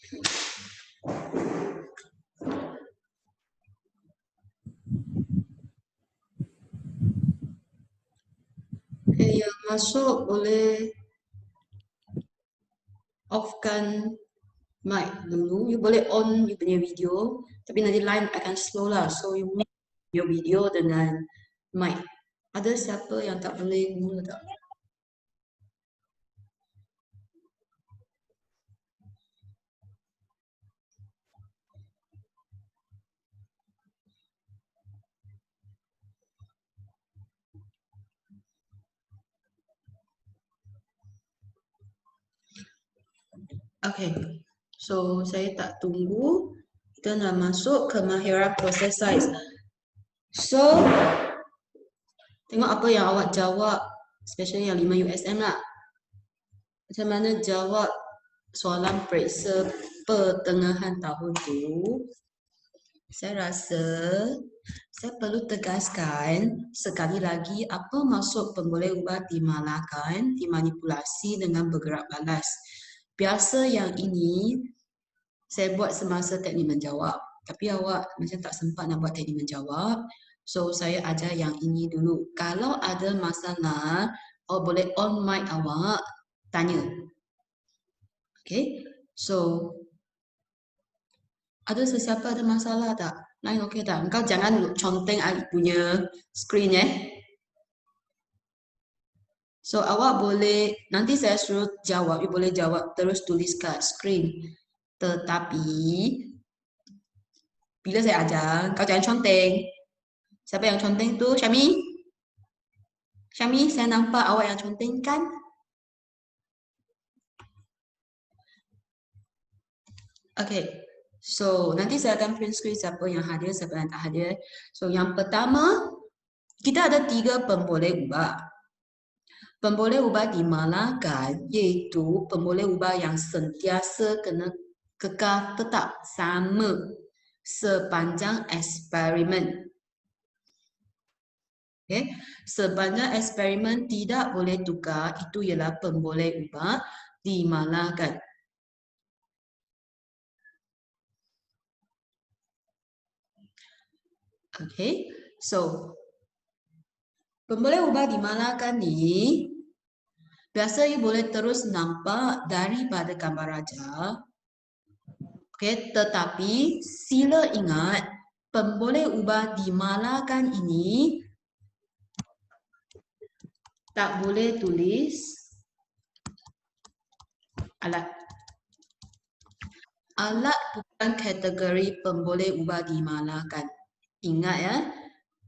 Yang masuk boleh off-kan mic dulu. You boleh on you punya video, tapi nanti line akan slow lah. So you mute your video dengan mic. Ada siapa yang tak boleh guna tak? Okay, so saya tak tunggu. Kita nak masuk ke kemahiran process size. So, tengok apa yang awak jawab, especially yang 5 USM lah. Macam mana jawab soalan periksa pertengahan tahun tu? Saya rasa saya perlu tegaskan sekali lagi apa maksud pemboleh ubah dimalahkan, dimanipulasi dengan bergerak balas. Biasa yang ini saya buat semasa teknik menjawab. Tapi awak macam tak sempat nak buat teknik menjawab. So saya ajar yang ini dulu. Kalau ada masalah, awak boleh on mic awak, tanya. Okay, so ada sesiapa ada masalah tak? Lain okey tak? Engkau jangan conteng adik punya screen So awak boleh, nanti saya suruh jawab, you boleh jawab terus tulis kat screen. Tetapi bila saya ajar, kau jangan conteng. Siapa yang conteng tu? Syami? Syami, saya nampak awak yang conteng kan? Okay, so nanti saya akan print screen siapa yang hadir, siapa yang tak hadir. So yang pertama, kita ada 3 pemboleh ubah. Pemboleh ubah dimalahkan iaitu pemboleh ubah yang sentiasa kena kekal tetap sama sepanjang eksperimen. Okay. Sepanjang eksperimen tidak boleh tukar, itu ialah pemboleh ubah dimalahkan. Okay, so pemboleh ubah dimalahkan ni biasa you boleh terus nampak daripada gambar raja. Okay, tetapi sila ingat pemboleh ubah dimalahkan ini tak boleh tulis alat. Alat bukan kategori pemboleh ubah dimalahkan. Ingat ya,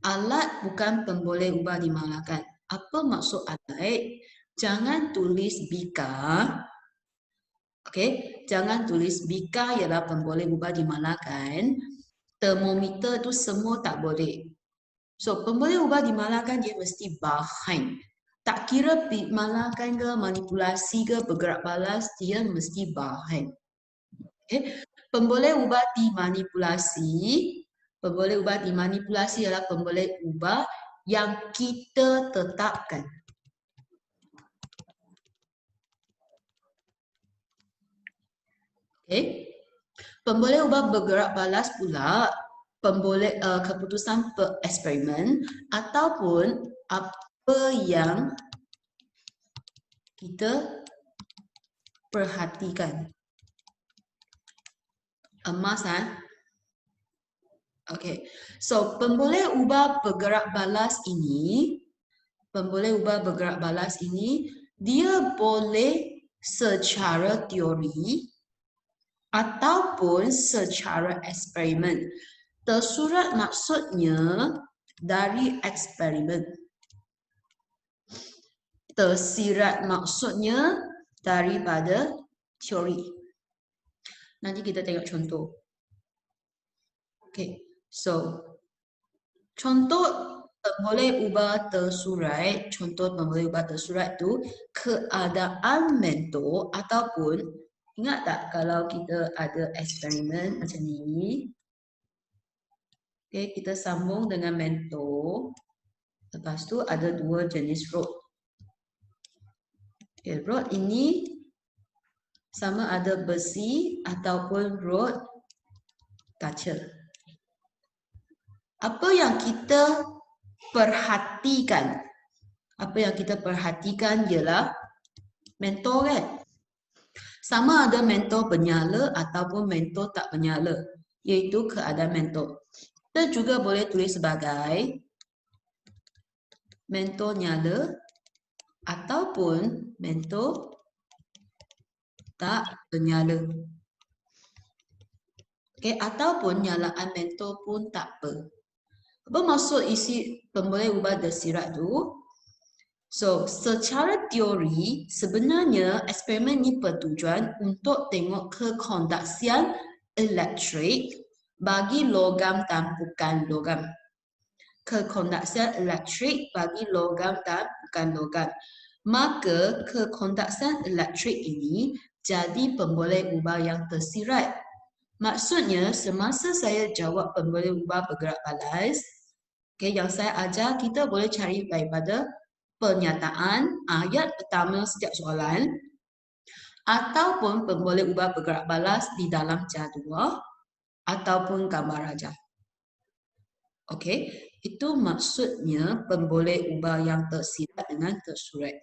alat bukan pemboleh ubah dimalahkan. Apa maksud alat? Jangan tulis bika. Okay, jangan tulis bika ialah pemboleh ubah dimalahkan. Termometer tu semua tak boleh. So, pemboleh ubah dimalahkan dia mesti bahan. Tak kira dimalahkan ke, manipulasi ke, bergerak balas, dia mesti bahan. Okay. Pemboleh ubah dimanipulasi adalah pemboleh ubah yang kita tetapkan. Okay. Pemboleh ubah bergerak balas pula pemboleh keputusan eksperimen ataupun apa yang kita perhatikan. Emas Okay. So pemboleh ubah bergerak balas ini, dia boleh secara teori ataupun secara eksperimen. Tersurat maksudnya dari eksperimen. Tersirat maksudnya daripada teori. Nanti kita tengok contoh. Okay, so contoh pemboleh ubah tersurat, tu keadaan mentor ataupun ingat tak kalau kita ada eksperimen macam ni. Okay, kita sambung dengan mentor. Lepas tu ada 2 jenis rod. Okay, rod ini sama ada besi ataupun rod kaca. Apa yang kita perhatikan? Apa yang kita perhatikan ialah mentor kan? Sama ada mentor bernyala ataupun mentor tak bernyala, iaitu keadaan mentor. Kita juga boleh tulis sebagai mentor nyala ataupun mentor tak bernyala. Okay, ataupun nyalaan mentor pun tak apa. Apa maksud isi pemboleh ubah tersirat tu? So, secara teori, sebenarnya eksperimen ini bertujuan untuk tengok kekondaksian elektrik bagi logam dan bukan logam. Kekondaksian elektrik bagi logam dan bukan logam. Maka, kekondaksian elektrik ini jadi pemboleh ubah yang tersirat. Maksudnya, semasa saya jawab pemboleh ubah bergerak balas, okay, yang saya ajar, kita boleh cari daripada pernyataan ayat pertama setiap soalan ataupun pemboleh ubah bergerak balas di dalam jadual ataupun gambar rajah. Okey, itu maksudnya pemboleh ubah yang tersirat dengan tersurat.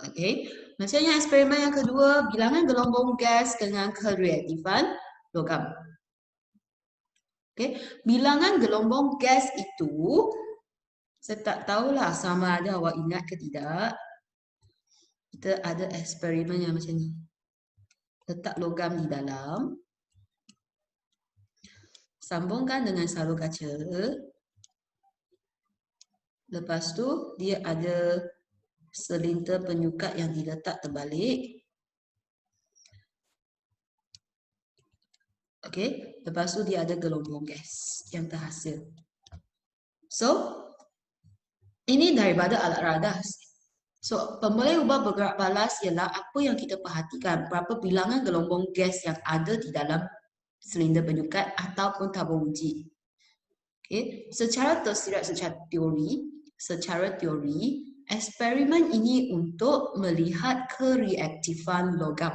Okey, macamnya eksperimen yang kedua, bilangan gelombang gas dengan kereaktifan logam. Okey, bilangan gelombang gas itu, saya tak tahulah sama ada awak ingat ke tidak. Kita ada eksperimen yang macam ni. Letak logam di dalam. Sambungkan dengan salur kaca. Lepas tu, dia ada selintir penyukat yang diletak terbalik. Okey, lepas tu dia ada gelombang gas yang terhasil. So, ini daripada alat radar. So, pemboleh ubah bergerak balas ialah apa yang kita perhatikan, berapa bilangan gelombang gas yang ada di dalam silinder penyukat ataupun tabung uji. Okay. Secara tersirat, secara teori, eksperimen ini untuk melihat kereaktifan logam.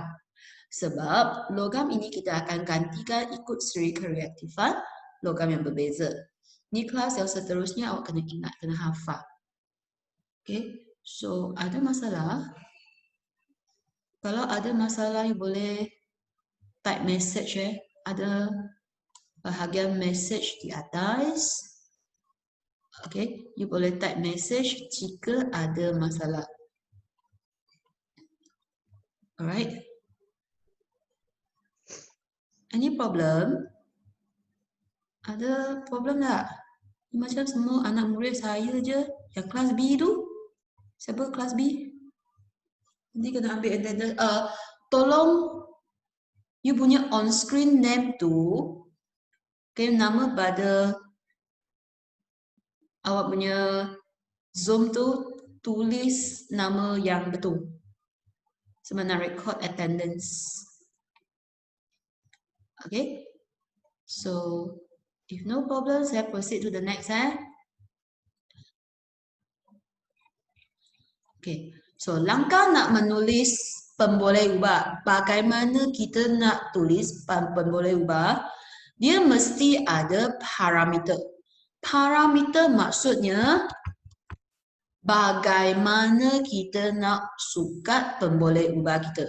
Sebab logam ini kita akan gantikan ikut seri kereaktifan logam yang berbeza. Ni kelas yang seterusnya awak kena ingat, kena hafal. Okay. So, ada masalah? Kalau ada masalah, you boleh type message. Ada bahagian message di atas. Okay, you boleh type message jika ada masalah. Alright. Any problem? Ada problem tak? Macam semua anak murid saya je yang kelas B tu. Siapa kelas B? Nanti kena ambil attendance. Tolong you punya on screen name tu, okay, nama pada awak punya Zoom tu tulis nama yang betul. Sebab nak record attendance. Okay. So, if no problem, saya proceed to the next. Okay. So, langkah nak menulis pemboleh ubah. Bagaimana kita nak tulis pemboleh ubah? Dia mesti ada parameter. Parameter maksudnya bagaimana kita nak sukat pemboleh ubah kita.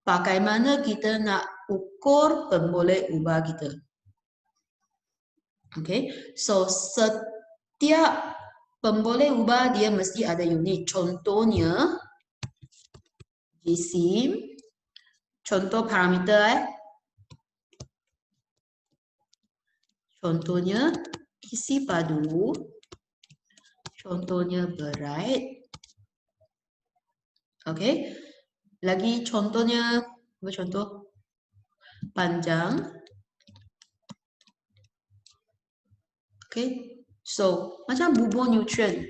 Bagaimana kita nak ukur pemboleh ubah kita. Okay. So, setiap pemboleh ubah dia mesti ada unit. Contohnya, jisim. Contoh parameter. Contohnya, isi padu. Contohnya berat. Okay. Lagi contohnya, apa contoh? Panjang. Okay. So, macam bubur nutrien.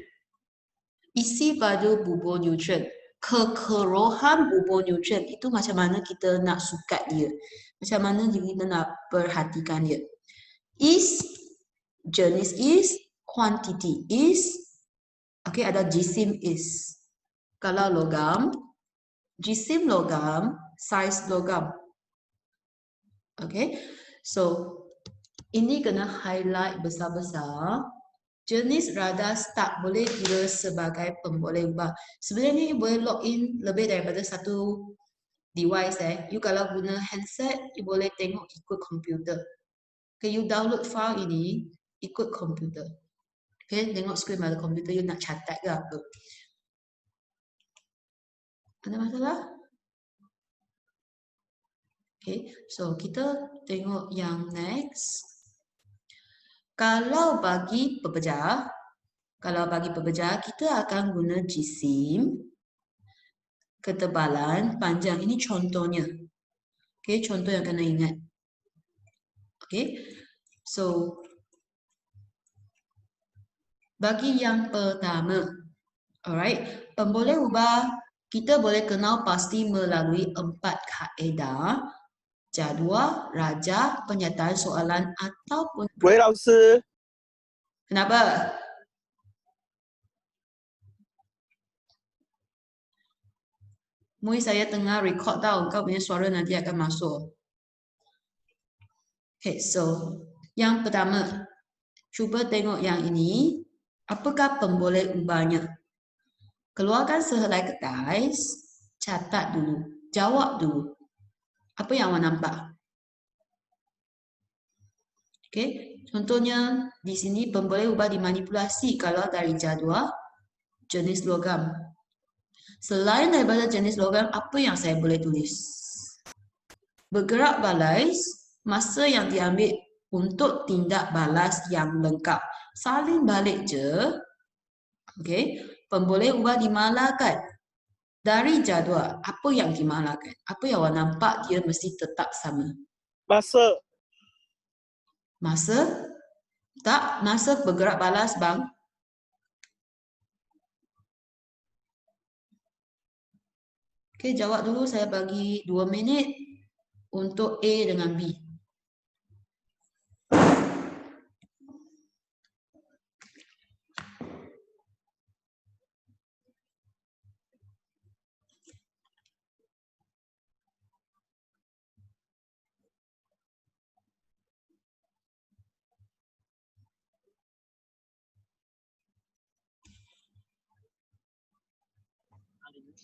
Isi pada bubur nutrien. Kekerohan bubur nutrien itu macam mana kita nak sukat dia. Macam mana kita nak perhatikan dia. Is, jenis is, quantity is. Okay, ada jisim is. Kalau logam, jisim logam, saiz logam. Okay, so ini kena highlight besar-besar. Jenis radar tak boleh kira sebagai pemboleh ubah. Sebenarnya boleh log in lebih daripada satu device. You kalau guna handset, you boleh tengok ikut komputer. Okay, you download file ini ikut komputer. Okay, tengok skrin pada komputer, you nak catat ke apa. Ada masalah? Okay, so kita tengok yang next. Kalau bagi pepejah, kita akan guna jisim, ketebalan, panjang. Ini contohnya. Okay, contoh yang kena ingat. Okay, so bagi yang pertama, alright, pemboleh ubah kita boleh kenal pasti melalui 4 kaedah: jadual, raja, penyataan soalan ataupun. Wei Lao Sư. Kenapa? Mui saya tengah record tau, kau punya suara nanti akan masuk. Okay, so yang pertama, cuba tengok yang ini. Apakah pemboleh ubahnya? Keluarkan sehelai kertas, catat dulu, jawab dulu. Apa yang awak nampak? Okay, contohnya di sini pemboleh ubah dimanipulasi kalau dari jadual, jenis logam. Selain daripada jenis logam, apa yang saya boleh tulis? Bergerak balas, masa yang diambil untuk tindak balas yang lengkap. Salin balik je. Okay, pemboleh ubah dimalahkan. Dari jadual, apa yang dimalahkan? Apa yang awak nampak dia mesti tetap sama? Masa. Masa? Tak, masa bergerak balas bang. Okay, jawab dulu, saya bagi 2 minit untuk A dengan B.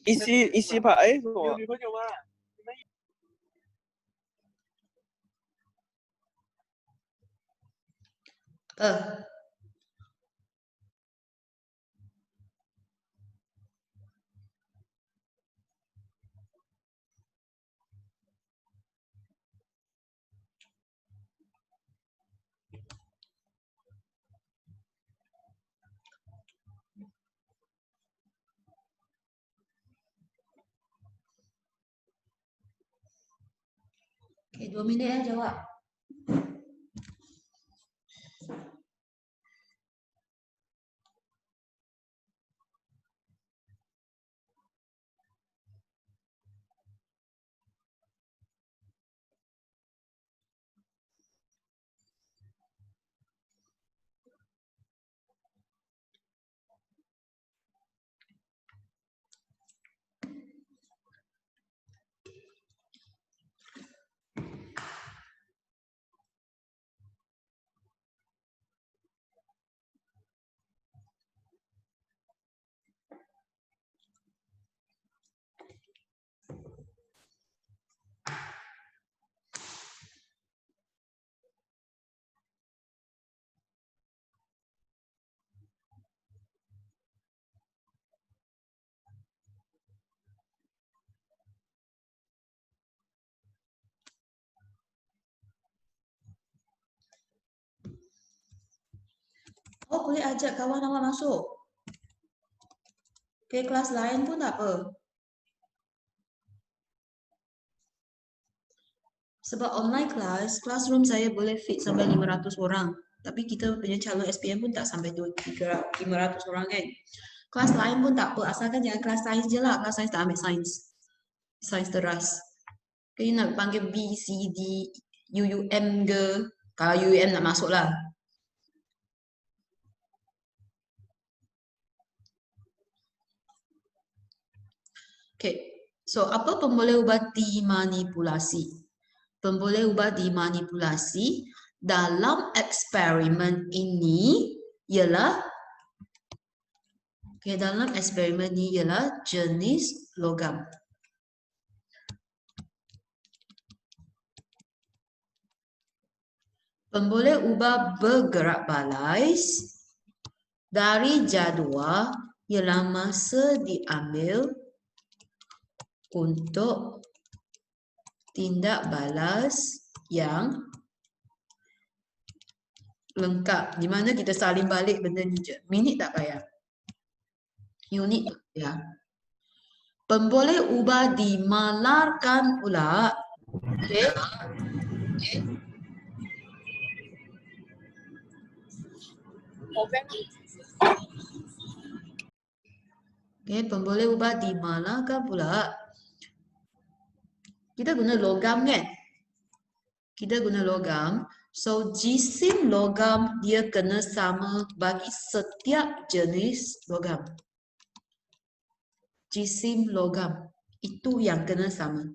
Isi Pak ấy rồi. Okay, 2 minit jawab. Oh, boleh ajak kawan awak masuk. Okay, kelas lain pun tak apa. Sebab online class, classroom saya boleh fit sampai 500 orang. Tapi kita punya calon SPM pun tak sampai 500 orang kan. Kelas lain pun tak apa, asalkan jangan kelas sains je lah. Kelas sains tak ambil sains. Sains teras. Okay, nak panggil B, C, D, UUM ke? Kalau UUM nak masuk lah. Okay, So, apa pemboleh ubah dimanipulasi? Pemboleh ubah dimanipulasi dalam eksperimen ini ialah dalam eksperimen ini ialah jenis logam. Pemboleh ubah bergerak balas dari jadual ialah masa diambil untuk tindak balas yang lengkap. Di mana kita salin balik benda ni je. Minit tak payah. Unit tak payah. Pemboleh ubah dimalarkan pula. Okay. Okay, pemboleh ubah dimalarkan pula. Kita guna logam kan? Kita guna logam. So, jisim logam dia kena sama bagi setiap jenis logam. Jisim logam. Itu yang kena sama.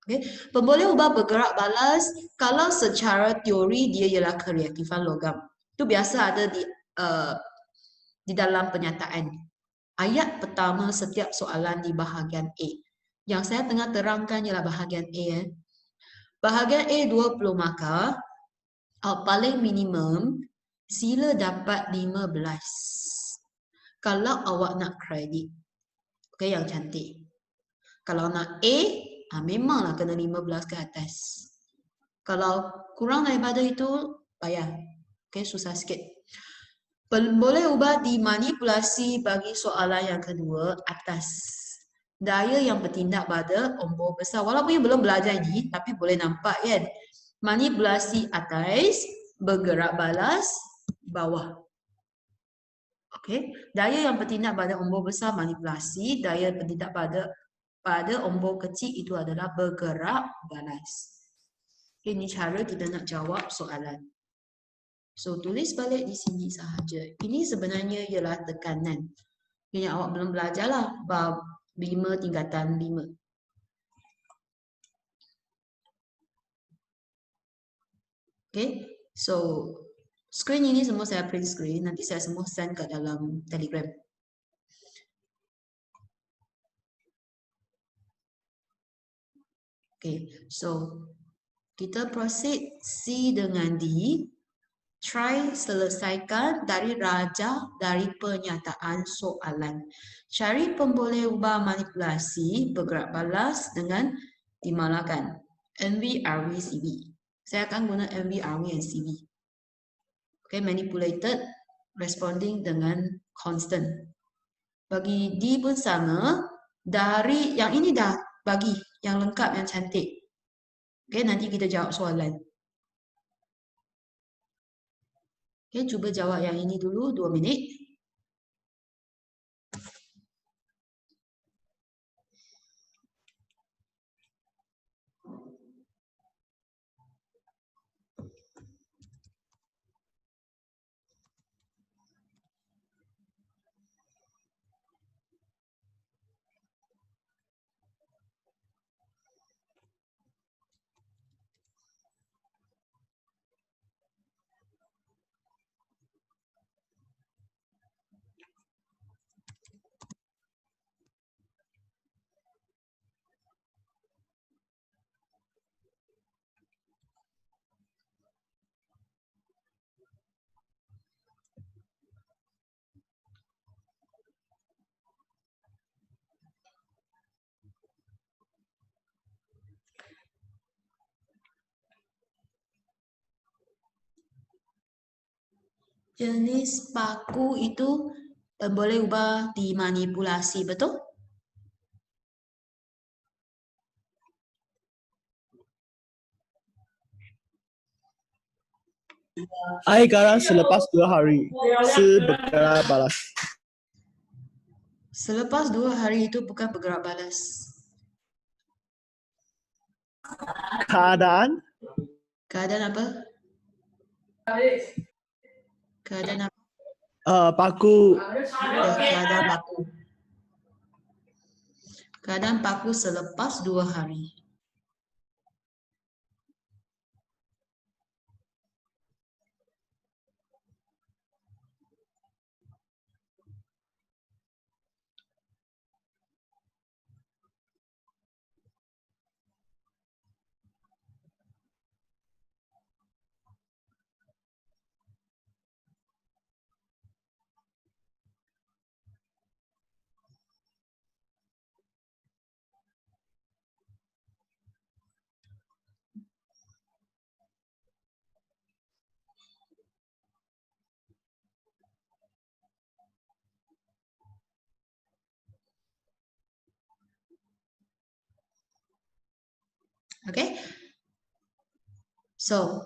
Okay. Pemboleh ubah bergerak balas, kalau secara teori dia ialah kereaktifan logam. Itu biasa ada di dalam penyataan. Ayat pertama setiap soalan di bahagian A. Yang saya tengah terangkan ialah bahagian A. Bahagian A 20 markah, paling minimum sila dapat 15. Kalau awak nak kredit. Okay, yang cantik. Kalau nak A, memanglah kena 15 ke atas. Kalau kurang daripada itu, payah. Okay, susah sikit. Boleh ubah dimanipulasi bagi soalan yang kedua, atas. Daya yang bertindak pada ombor besar. Walaupun yang belum belajar ini, tapi boleh nampak kan. Manipulasi atas, bergerak balas, bawah. Okay. Daya yang bertindak pada ombor besar, manipulasi. Daya bertindak pada ombor kecil itu adalah bergerak balas. Ini cara kita nak jawab soalan. So, tulis balik di sini sahaja. Ini sebenarnya ialah tekanan. Yang awak belum belajar lah. Bab 5 tingkatan 5. Okay. So, screen ini semua saya print screen. Nanti saya semua send ke dalam Telegram. Okay. So, kita proceed C dengan D. Try selesaikan dari raja dari pernyataan soalan. Cari pemboleh ubah manipulasi bergerak balas dengan dimalarkan. MV, RV, CV. Saya akan guna MV, RV dan CV. Okay, manipulated responding dengan constant. Bagi D pun sama. Dari yang ini dah bagi yang lengkap, yang cantik. Okay, nanti kita jawab soalan. Okay, cuba jawab yang ini dulu 2 minit. Jenis paku itu boleh ubah dimanipulasi, betul? Air garam selepas 2 hari. Bergerak balas. Selepas 2 hari itu bukan bergerak balas. Keadaan? Keadaan apa? Keadaan apa? Paku. Ya, keadaan paku. Keadaan paku selepas 2 hari. Okay. So,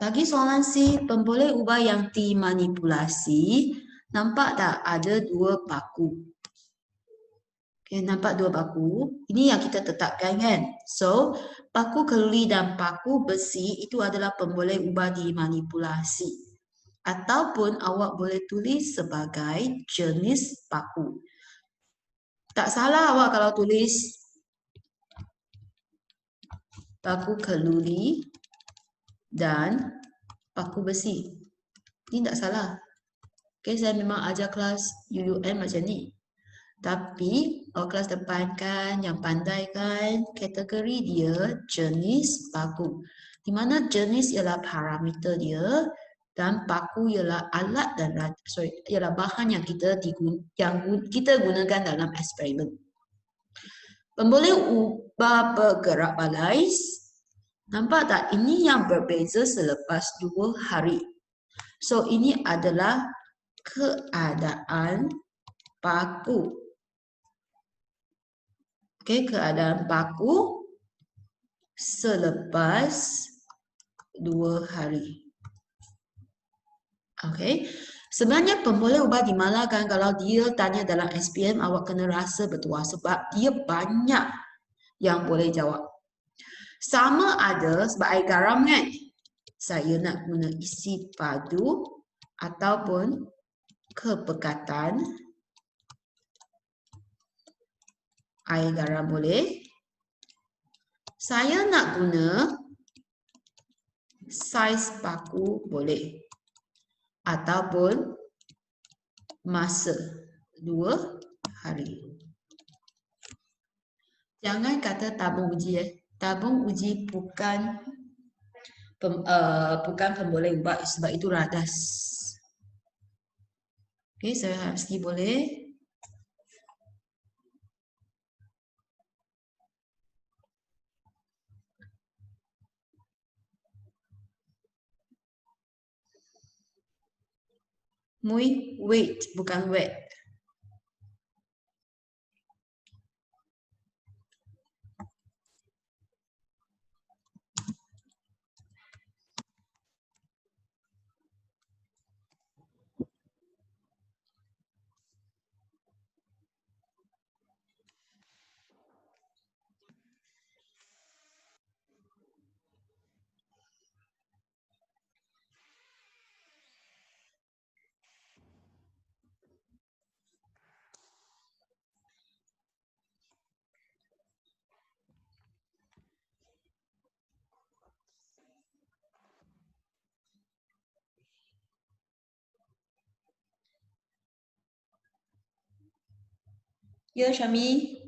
bagi soalan C, pemboleh ubah yang dimanipulasi, nampak tak ada 2 paku? Okay, nampak 2 paku. Ini yang kita tetapkan kan? So, paku keluli dan paku besi itu adalah pemboleh ubah dimanipulasi. Ataupun awak boleh tulis sebagai jenis paku. Tak salah awak kalau tulis paku keluli dan paku besi. Ini tak salah. Okay, saya memang ajar kelas UUN macam ni. Tapi awak kelas depan kan yang pandai kan kategori dia jenis paku. Di mana jenis ialah parameter dia dan paku ialah alat dan ialah bahan yang kita gunakan dalam eksperimen. Pemboleh ubah bergerak balais. Nampak tak? Ini yang berbeza selepas 2 hari. So ini adalah keadaan paku. Okay, keadaan paku selepas 2 hari. Okay, sebenarnya pemboleh ubah di mana kan kalau dia tanya dalam SPM awak kena rasa bertuah sebab dia banyak yang boleh jawab. Sama ada sebab air garam kan, saya nak guna isi padu ataupun kepekatan. Air garam boleh. Saya nak guna saiz paku boleh. Ataupun masa 2 hari. Jangan kata tabung uji. Tabung uji bukan pemboleh ubah sebab itu radas. Okay, saya harap sikit boleh. Weight bukan wet. Ya, Syami.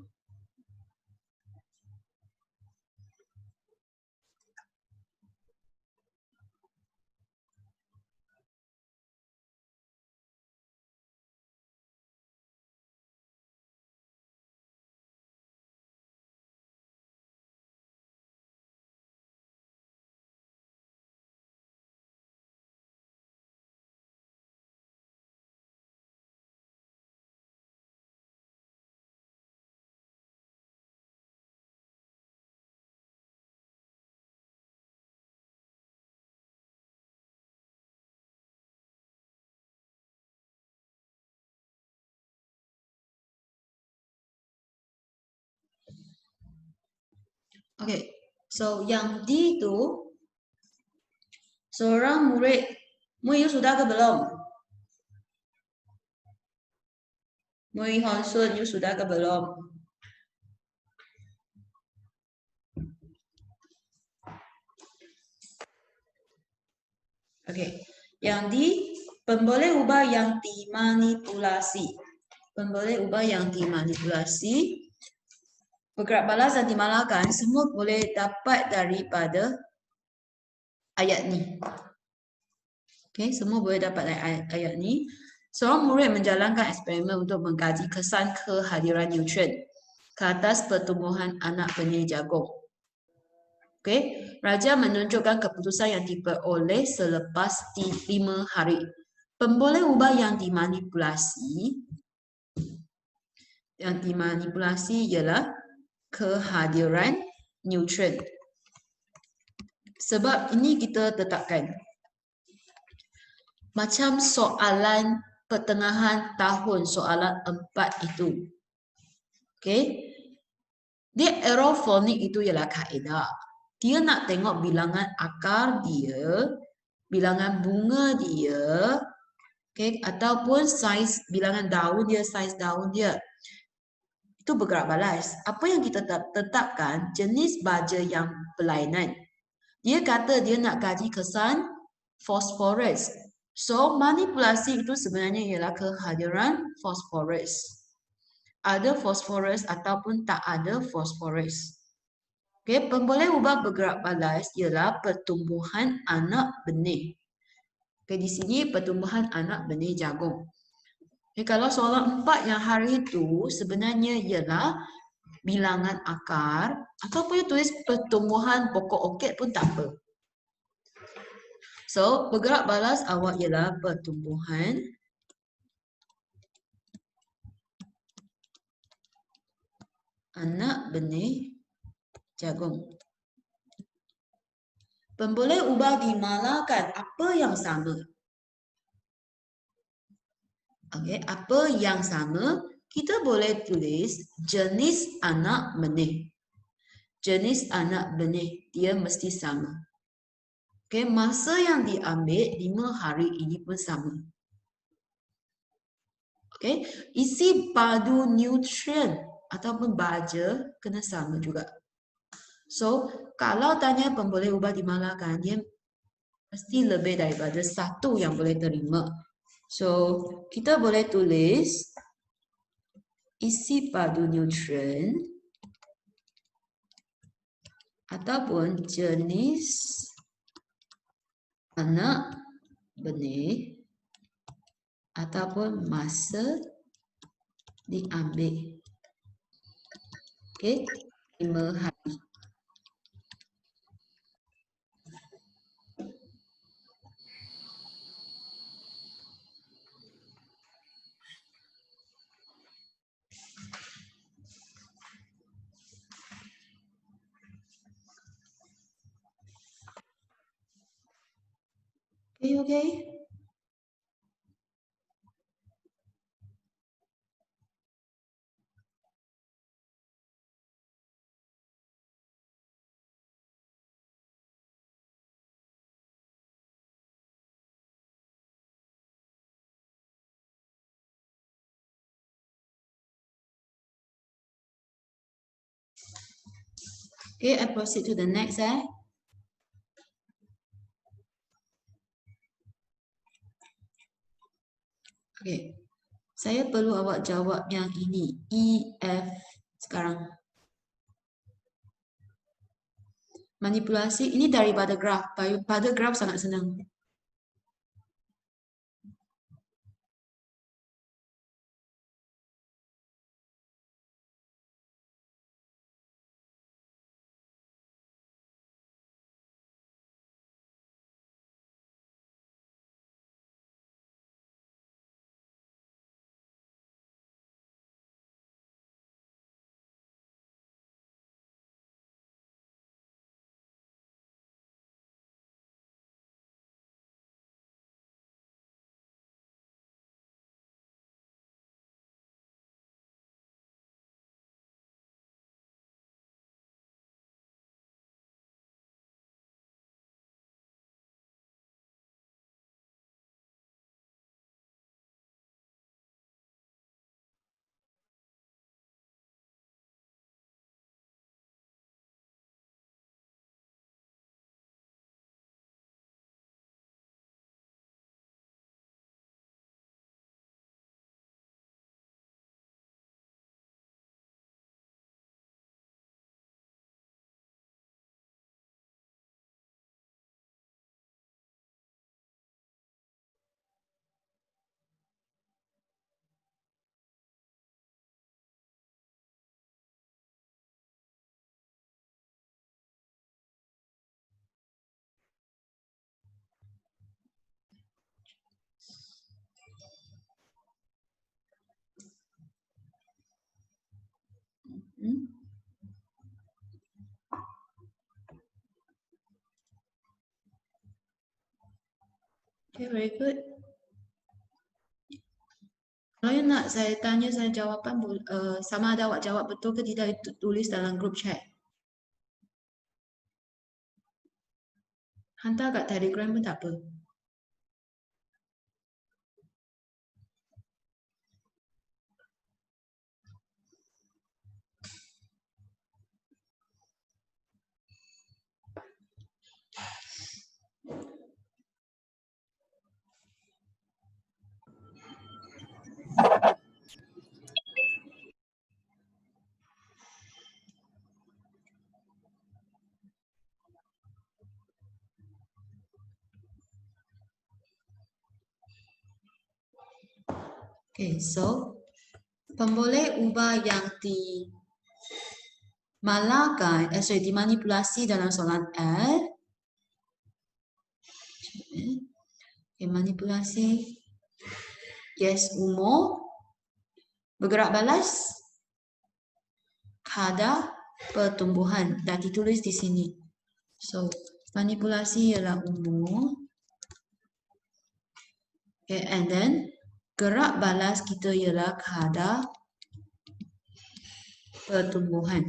Okay, so yang D itu seorang murid you sudah ke belum? Murid Hon Sun, you sudah ke belum? Okey. Yang di pemboleh ubah yang dimanipulasi. Pemboleh ubah yang dimanipulasi. Bergerak balas dan dimalahkan semua boleh dapat daripada ayat ni. Okey, semua boleh dapat dari ayat ni. Seorang murid menjalankan eksperimen untuk mengkaji kesan kehadiran nutrien ke atas pertumbuhan anak benih jagung. Okey, raja menunjukkan keputusan yang diperoleh selepas 5 hari. Pemboleh ubah yang dimanipulasi ialah kehadiran nutrien. Sebab ini kita tetapkan. Macam soalan pertengahan tahun, soalan 4 itu. Okey. Dia aerofonik itu ialah kaedah. Dia nak tengok bilangan akar dia, bilangan bunga dia, okay, ataupun saiz bilangan daun dia, saiz daun dia. Itu bergerak balas. Apa yang kita tetapkan? Jenis baja yang berlainan. Dia kata dia nak kaji kesan fosforus. So, manipulasi itu sebenarnya ialah kehadiran fosforus. Ada fosforus ataupun tak ada fosforus. Okay, pemboleh ubah bergerak balas ialah pertumbuhan anak benih. Okay, di sini pertumbuhan anak benih jagung. Okay, kalau soalan 4 yang hari itu sebenarnya ialah bilangan akar ataupun tulis pertumbuhan pokok orkid pun tak apa. So, bergerak balas awak ialah pertumbuhan anak benih jagung. Pemboleh ubah dimalahkan. Apa yang sama? Okey, apa yang sama? Kita boleh tulis jenis anak benih. Jenis anak benih dia mesti sama. Okey, masa yang diambil 5 hari ini pun sama. Okey, isi padu nutrien ataupun baja kena sama juga. So, kalau tanya pemboleh ubah dimalahkan, dia mesti lebih daripada satu yang boleh terima. So, kita boleh tulis isi padu nutrien ataupun jenis anak benih ataupun masa diambil. Okey, 5 hari. Okey. Okay, I proceed to the next. Okay, saya perlu awak jawab yang ini, E, F sekarang. Manipulasi ini daripada graf. Pada graf sangat senang. Okay, very good. Kalau you nak saya tanya saya jawapan, sama ada awak jawab betul ke tidak, itu tulis dalam group chat. Hantar kat Telegram pun tak apa. Okay, so pemboleh ubah yang dimanipulasi dalam soalan L. Okay, manipulasi. Yes, umur. Bergerak balas. Kadar pertumbuhan. Dah ditulis di sini. So, manipulasi ialah umur. Okay, and then gerak balas kita ialah kadar pertumbuhan.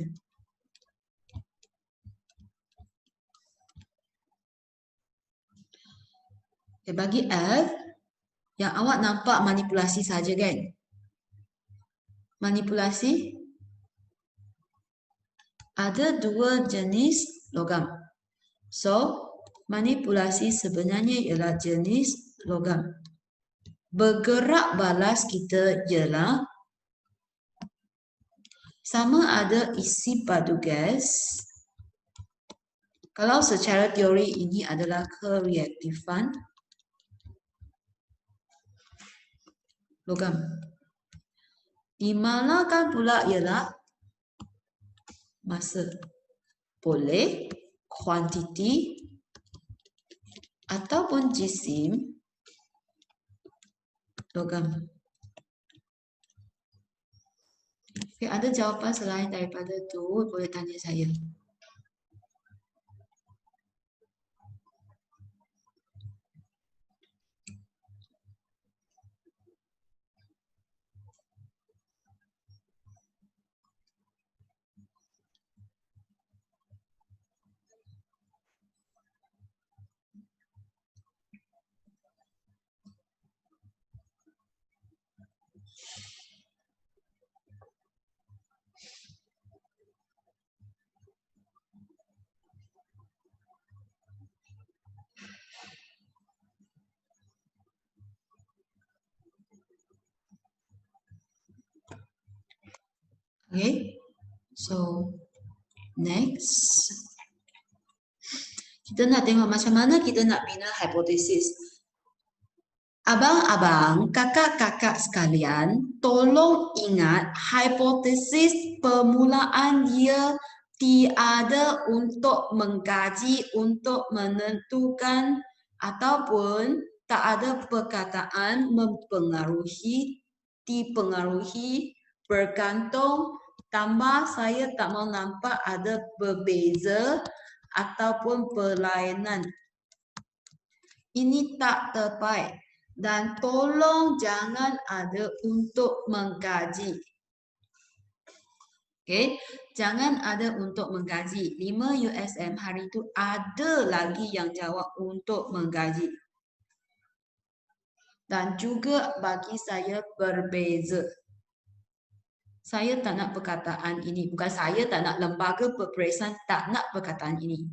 Okay, bagi F, yang awak nampak manipulasi saja kan? Manipulasi ada dua jenis logam. So, manipulasi sebenarnya ialah jenis logam. Bergerak balas kita ialah sama ada isi padu gas. Kalau secara teori ini adalah kereaktifan logam. Dimanakan pula ialah masa. Boleh kuantiti ataupun jisim logam. Okay, ada jawapan selain daripada tu, boleh tanya saya. Okay, so next kita nak tengok macam mana kita nak bina hipotesis. Abang-abang, kakak-kakak sekalian, tolong ingat hipotesis permulaan dia tiada untuk mengkaji, untuk menentukan ataupun tak ada perkataan mempengaruhi, dipengaruhi, bergantung, tambah saya tak mau nampak ada berbeza ataupun perlainan. Ini tak terbaik. Dan tolong jangan ada untuk mengkaji. Okay, jangan ada untuk mengkaji. 5 USM hari itu ada lagi yang jawab untuk mengkaji. Dan juga bagi saya berbeza. Saya tak nak perkataan ini. Bukan saya tak nak lembaga peperiksaan tak nak perkataan ini.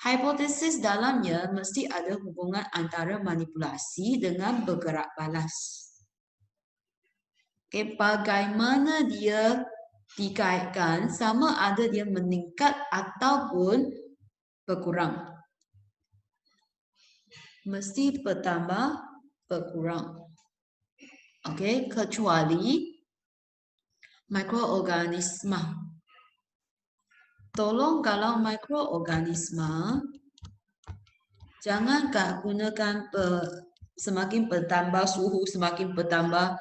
Hipotesis dalamnya mesti ada hubungan antara manipulasi dengan bergerak balas. Okay, bagaimana dia dikaitkan, sama ada dia meningkat ataupun berkurang. Mesti bertambah, berkurang. Okay, kecuali mikroorganisma. Tolong kalau mikroorganisma, jangan gunakan semakin bertambah suhu, semakin bertambah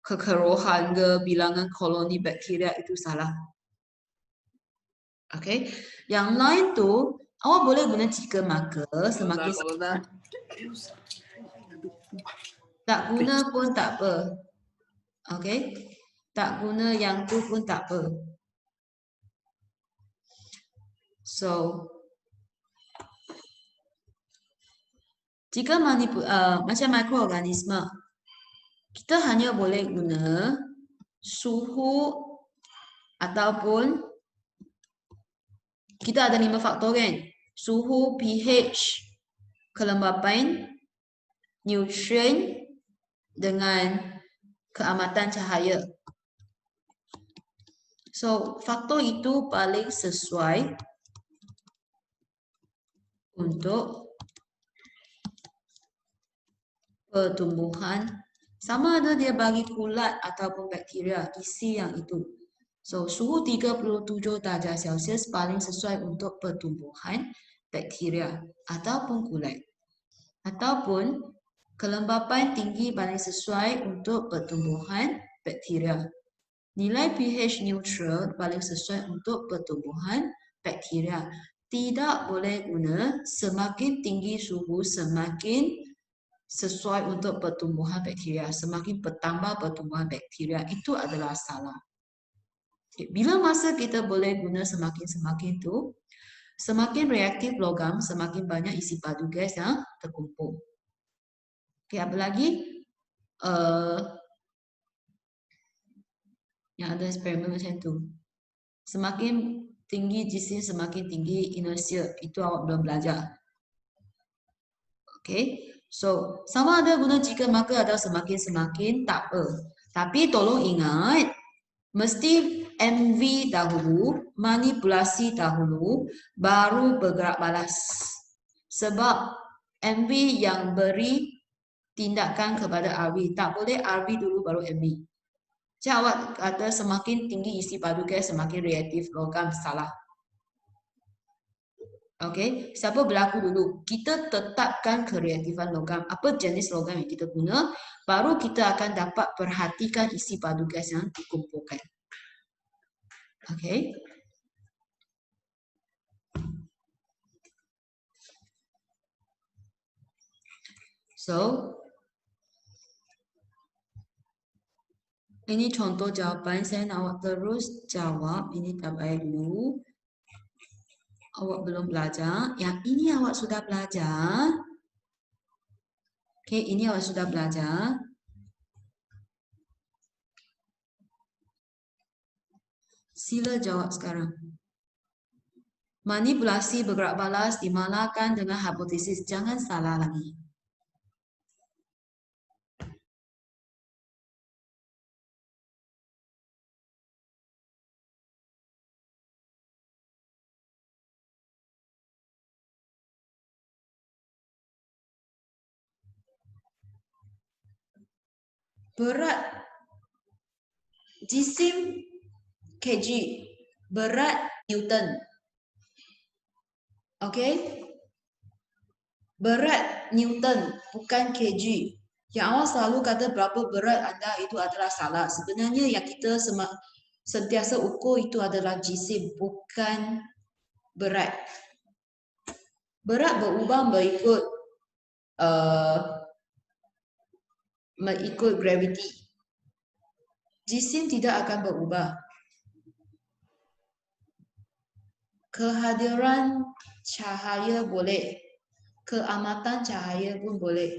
kekeruhan ke bilangan koloni bakteria, itu salah. Okay, yang lain tu awak boleh guna 3 marker semakin Tak guna pun tak apa. Okey. Tak guna yang tu pun tak apa. So, jika macam mikroorganisme, kita hanya boleh guna suhu ataupun kita ada 5 faktor kan? Suhu, pH, kelembapan, nutrien dengan keamatan cahaya. So, faktor itu paling sesuai untuk pertumbuhan. Sama ada dia bagi kulat ataupun bakteria, isi yang itu. So, suhu 37 darjah Celsius paling sesuai untuk pertumbuhan bakteria ataupun kulat. Ataupun kelembapan tinggi paling sesuai untuk pertumbuhan bakteria. Nilai pH neutral paling sesuai untuk pertumbuhan bakteria. Tidak boleh guna semakin tinggi suhu semakin sesuai untuk pertumbuhan bakteria. Semakin bertambah pertumbuhan bakteria, itu adalah salah. Bila masa kita boleh guna semakin tu, semakin reaktif logam, semakin banyak isi padu gas yang terkumpul. Okay, apa lagi? Yang ada eksperimen macam tu. Semakin tinggi jisim, semakin tinggi inersia. Itu awak belum belajar. Okay. So, sama ada guna jika maka atau semakin tak apa. Tapi tolong ingat, mesti MV dahulu, manipulasi dahulu, baru bergerak balas. Sebab MV yang beri tindakan kepada RV. Tak boleh RV dulu baru MV. Jadi awak kata semakin tinggi isi padu gas, semakin reaktif logam, salah. Okey, siapa berlaku dulu? Kita tetapkan kereaktifan logam. Apa jenis logam yang kita guna? Baru kita akan dapat perhatikan isi padu gas yang dikumpulkan. Okey. So, ini contoh jawapan. Saya nak awak terus jawab. Ini tak baik dulu. Awak belum belajar. Yang ini awak sudah belajar. Okey, ini awak sudah belajar. Sila jawab sekarang. Manipulasi bergerak balas dimalakan dengan hipotesis. Jangan salah lagi. Berat jisim kg, berat Newton. Okey? Berat Newton, bukan kg. Yang awak selalu kata berapa berat anda itu adalah salah. Sebenarnya yang kita sentiasa ukur itu adalah jisim, bukan berat. Berat berubah mengikut graviti. Jisim tidak akan berubah. Kehadiran cahaya boleh. Keamatan cahaya pun boleh.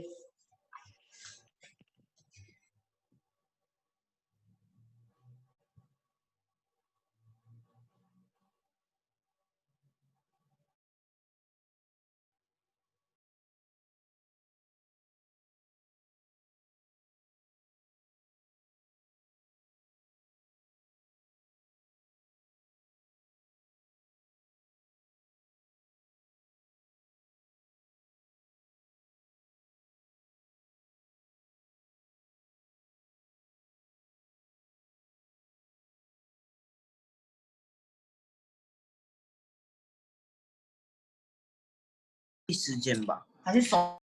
时间吧，还是手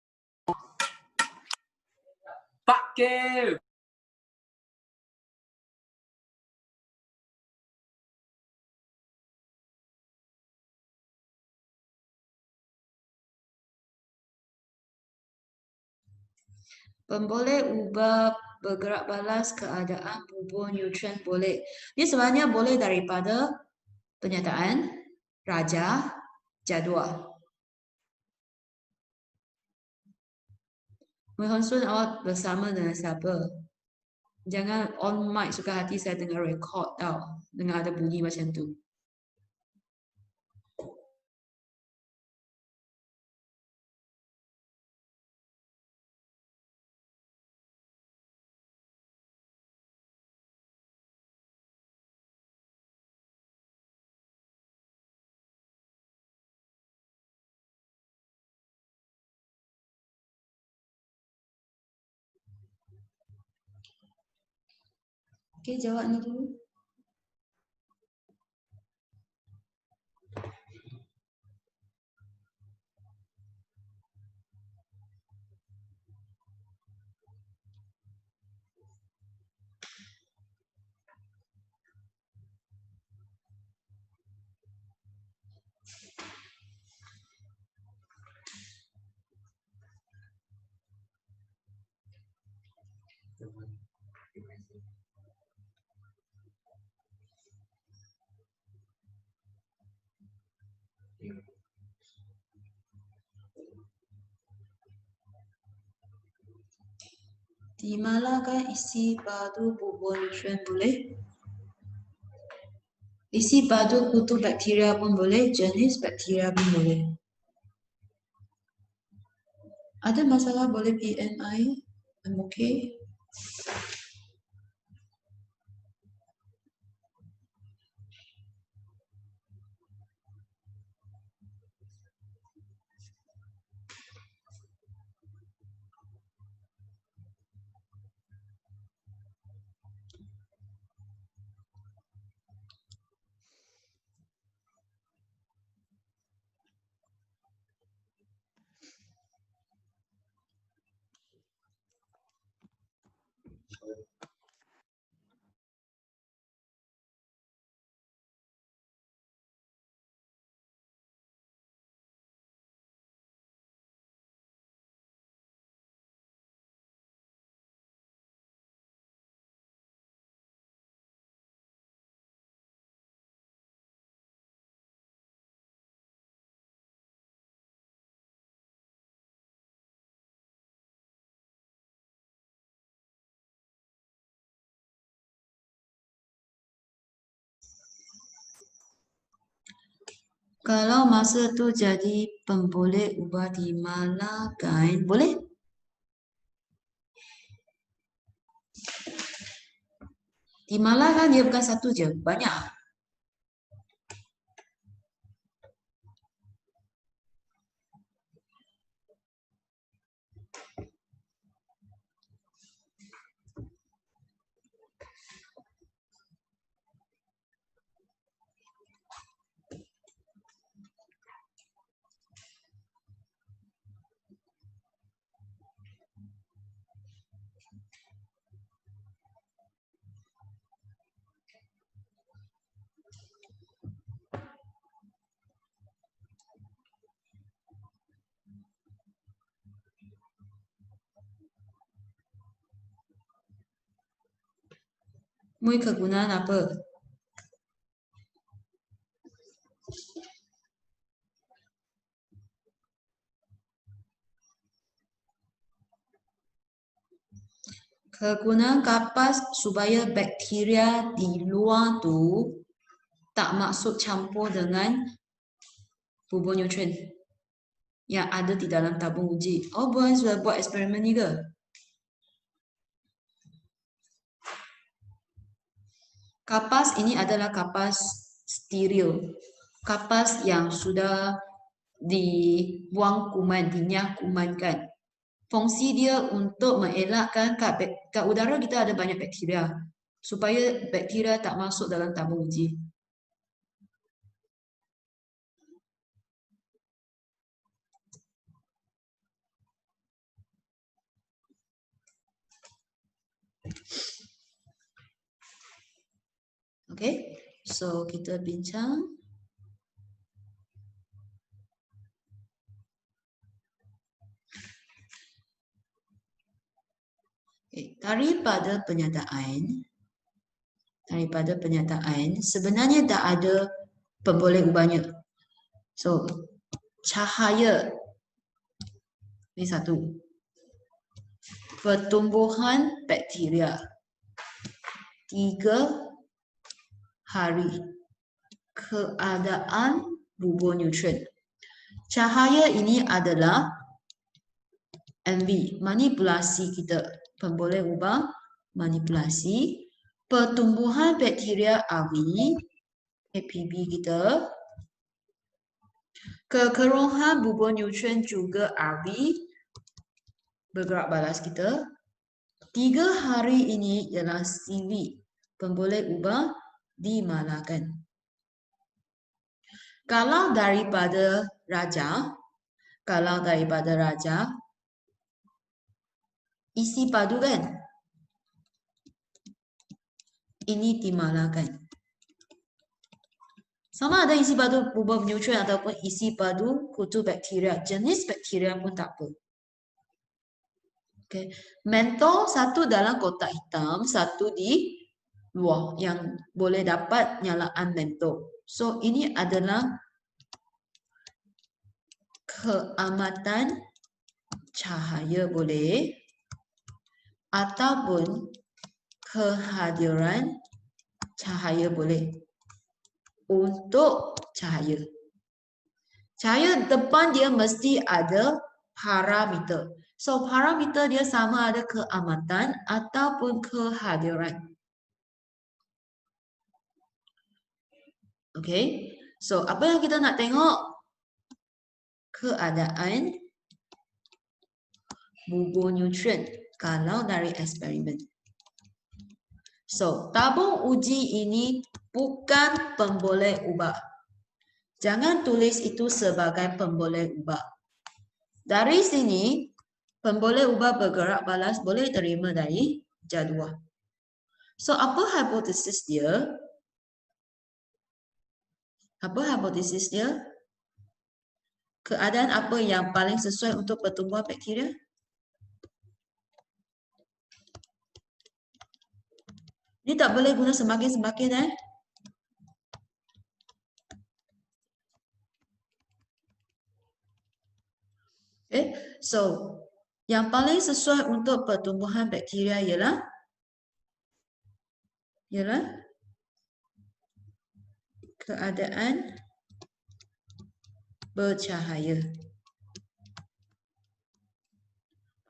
？Fuck you！ Pemboleh ubah bergerak balas keadaan bubur nutrien boleh. Ini sebenarnya boleh daripada pernyataan, raja, jadual. Mohon sun awak bersama dengan siapa? Jangan on mic, suka hati saya dengar record tau. Dengar ada bunyi macam tu. Okey, jawab ni dulu. Di manakah isi padu bubur nutrien boleh? Isi padu kutu bakteria pun boleh, jenis bakteria pun boleh. Ada masalah boleh PMI? I'm okay. Kalau masa tu jadi pemboleh ubah di mana kan? Boleh? Di mana kan dia bukan satu je, banyak. Mui kegunaan apa? Kegunaan kapas supaya bakteria di luar tu tak masuk campur dengan bubur nutrien yang ada di dalam tabung uji. Oh, bukan sudah buat eksperimen ni ke? Kapas ini adalah kapas steril. Kapas yang sudah dibuang kuman, dinyah kumankan. Fungsi dia untuk mengelakkan kat udara kita ada banyak bakteria. Supaya bakteria tak masuk dalam tabung uji. Okay, so kita bincang. Okay. Daripada penyataan sebenarnya tak ada pemboleh ubahnya. So, cahaya ini satu. Pertumbuhan bakteria 3 hari. Keadaan bubur nutrien. Cahaya ini adalah MV, manipulasi kita. Pemboleh ubah, manipulasi. Pertumbuhan bakteria RV, APB kita. Kekeruhan bubur nutrien juga RV, bergerak balas kita. 3 hari ini ialah CV, pemboleh ubah dimalakan. Kalau daripada raja, isi padu kan? Ini dimalakan. Sama ada isi padu bubur nutrien ataupun isi padu kutu bakteria. Jenis bakteria pun tak apa. Okay. Mentol satu dalam kotak hitam, satu di luar yang boleh dapat nyalaan mentol. So ini adalah keamatan cahaya boleh ataupun kehadiran cahaya boleh. Untuk cahaya. Cahaya depan dia mesti ada parameter. So parameter dia sama ada keamatan ataupun kehadiran. Okay. So apa yang kita nak tengok? Keadaan bubur nutrien kalau dari eksperimen. So tabung uji ini bukan pemboleh ubah. Jangan tulis itu sebagai pemboleh ubah. Dari sini, pemboleh ubah bergerak balas boleh terima dari jadual. So, apa hipotesis dia? Keadaan apa yang paling sesuai untuk pertumbuhan bakteria? Ini tak boleh guna semakin-semakin Okay, so yang paling sesuai untuk pertumbuhan bakteria ialah keadaan bercahaya.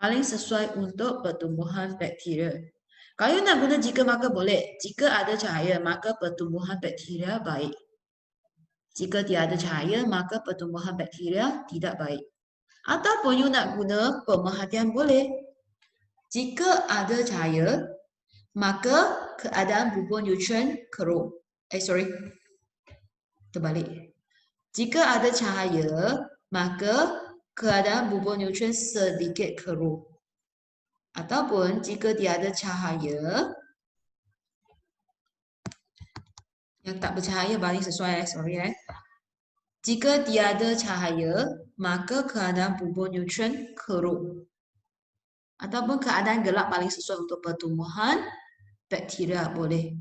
Paling sesuai untuk pertumbuhan bakteria. Kalau nak guna jika maka boleh. Jika ada cahaya maka pertumbuhan bakteria baik. Jika tiada cahaya maka pertumbuhan bakteria tidak baik. Ataupun you nak guna pemerhatian boleh. Jika ada cahaya maka keadaan bubur nutrien keruh. Terbalik. Jika ada cahaya maka keadaan bubur nutrien sedikit keruh. Ataupun jika tiada cahaya, yang tak bercahaya paling sesuai, Jika tiada cahaya, maka keadaan bubur nutrien keruh. Ataupun keadaan gelap paling sesuai untuk pertumbuhan bakteria boleh.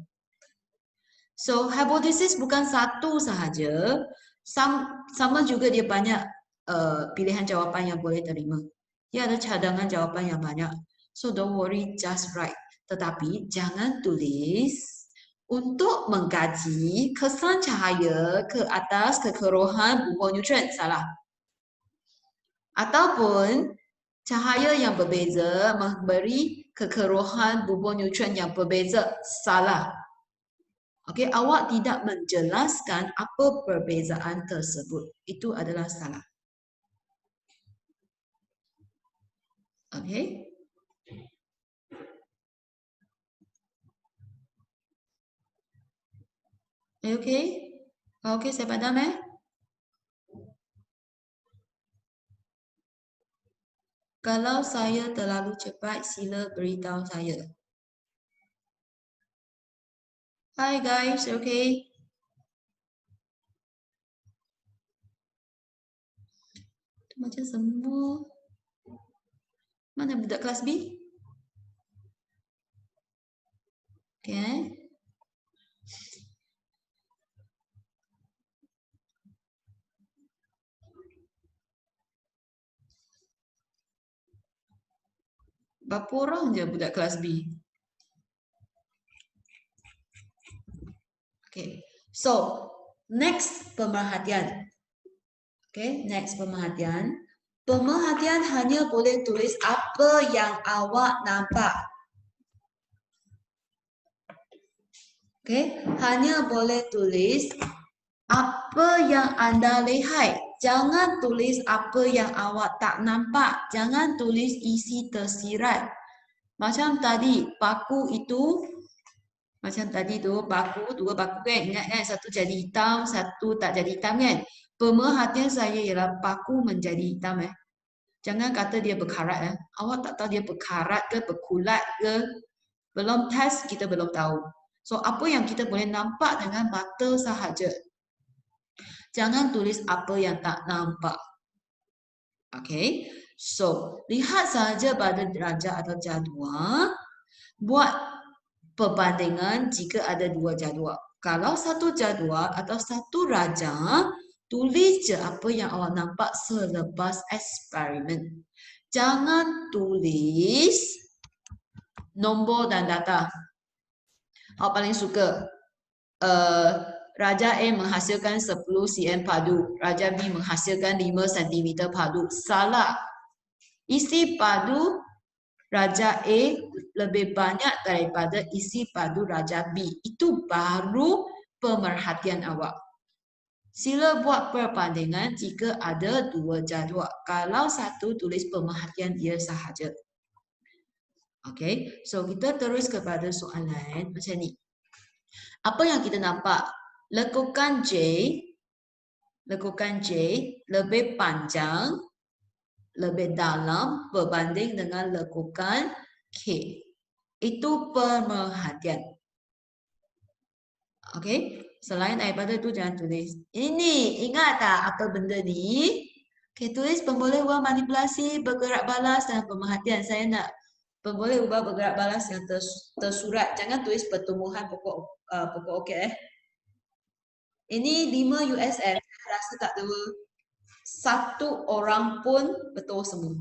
So, hipotesis bukan satu sahaja. Sama juga dia banyak pilihan jawapan yang boleh terima. Dia ada cadangan jawapan yang banyak. So, don't worry, just write. Tetapi, jangan tulis untuk mengkaji kesan cahaya ke atas kekeruhan bubur nutrien. Salah. Ataupun cahaya yang berbeza memberi kekeruhan bubur nutrien yang berbeza. Salah. Okey, awak tidak menjelaskan apa perbezaan tersebut. Itu adalah salah. Okey. Okey? Okey, saya padam Kalau saya terlalu cepat, sila beritahu saya. Hi guys, okay? Macam semua. Mana budak kelas B? Okay. Berapa orang je budak kelas B? Okay. So, next pemerhatian. Okay, next pemerhatian. Pemerhatian hanya boleh tulis apa yang awak nampak. Okay, hanya boleh tulis apa yang anda lihat. Jangan tulis apa yang awak tak nampak. Jangan tulis isi tersirat. Macam tadi, paku itu, macam tadi tu, paku, dua paku kan. Ingat kan, satu jadi hitam, satu tak jadi hitam kan. Pemerhatian saya ialah paku menjadi hitam . Jangan kata dia berkarat . Awak tak tahu dia berkarat ke, berkulat ke. Belum test, kita belum tahu. So, apa yang kita boleh nampak dengan mata sahaja. Jangan tulis apa yang tak nampak. Okay. So, lihat sahaja pada raja atau jadual. Buat perbandingan jika ada dua jadual. Kalau satu jadual atau satu raja, tulis je apa yang awak nampak selepas eksperimen. Jangan tulis nombor dan data. Awak paling suka Raja A menghasilkan 10 cm padu. Raja B menghasilkan 5 cm padu. Salah. Isi padu Raja A lebih banyak daripada isi padu Raja B. Itu baru pemerhatian awak. Sila buat perbandingan jika ada dua jadual. Kalau satu, tulis pemerhatian dia sahaja. Okay, so kita terus kepada soalan macam ni. Apa yang kita nampak? Lekukan J lebih panjang, lebih dalam berbanding dengan lekukan K. Itu pemerhatian. Okey, selain daripada itu jangan tulis. Ini, ingat tak apa benda ni? Okey, tulis pemboleh ubah manipulasi, bergerak balas dan pemerhatian. Saya nak pemboleh ubah bergerak balas yang tersurat. Jangan tulis pertumbuhan pokok okey . Ini 5 USM, saya rasa tak ada satu orang pun betul semua.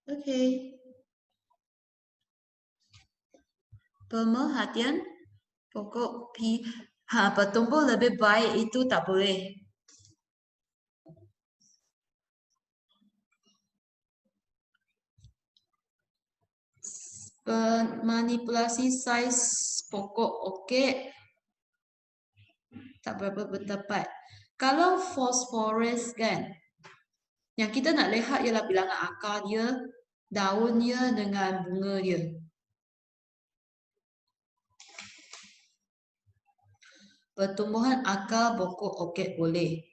Okey. Pemerhatian pokok P. Bertumbuh lebih baik itu tak boleh. Manipulasi saiz pokok okey tak berapa bertepat. Kalau fosforus kan, yang kita nak lihat ialah bilangan akar dia, daunnya dengan bunga dia. Pertumbuhan akar pokok okey boleh.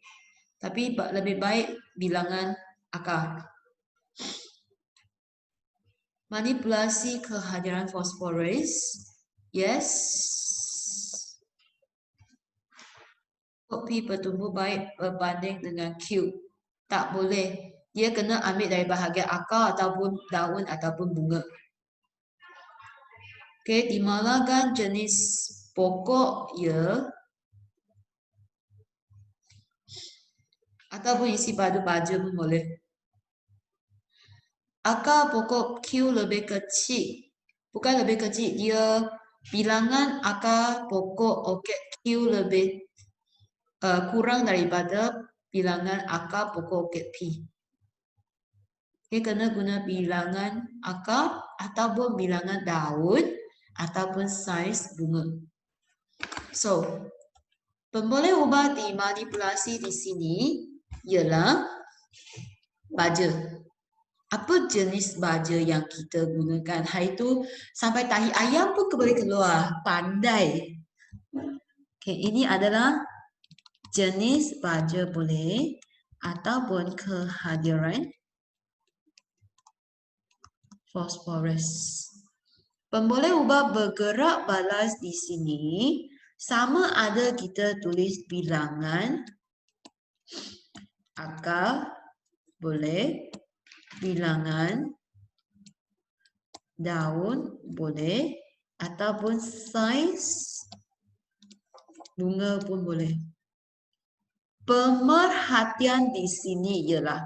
Tapi lebih baik bilangan akar. Manipulasi kehadiran fosforus. Yes. Pokok P bertumbuh baik berbanding dengan Q. Tak boleh. Dia kena ambil dari bahagian akar ataupun daun ataupun bunga. Okey, di mana kan jenis pokok ya ataupun isi padu baja pun boleh. Akar pokok Q lebih kecil. Bukan lebih kecil, dia bilangan akar pokok okey Q lebih kurang daripada bilangan akar pokok okey P. Dia kena guna bilangan akar ataupun bilangan daun ataupun saiz bunga. So, pemboleh ubah dimanipulasi di sini ialah baja. Apa jenis baja yang kita gunakan? Hari itu sampai tahi ayam pun boleh keluar. Pandai. Okay, ini adalah jenis baja boleh ataupun kehadiran fosforus. Pemboleh ubah bergerak balas di sini sama ada kita tulis bilangan akar boleh, bilangan daun boleh ataupun saiz bunga pun boleh. Pemerhatian di sini ialah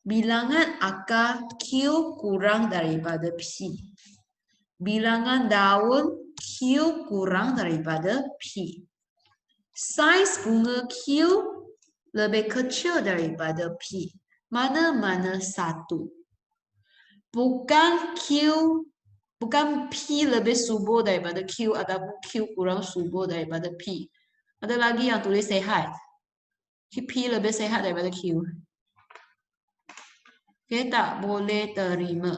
bilangan akar Q kurang daripada P. Bilangan daun Q kurang daripada P. Saiz bunga Q lebih kecil daripada P. Mana-mana satu. Bukan P lebih subur daripada Q ataupun Q kurang subur daripada P. Ada lagi yang tulis sehat. P lebih sehat daripada Q. Okay, tak boleh terima.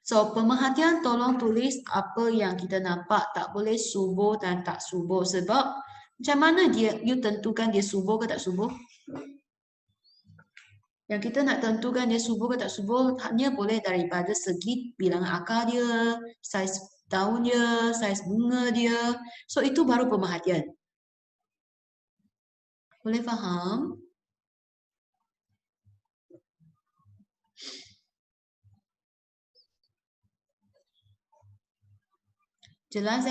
So, pemerhatian tolong tulis apa yang kita nampak, tak boleh subur dan tak subur. Sebab macam mana you tentukan dia subur ke tak subur? Yang kita nak tentukan dia subur ke tak subur hanya boleh daripada segi bilangan akar dia, saiz daun dia, saiz bunga dia. So, itu baru pemerhatian. Boleh faham? Jelas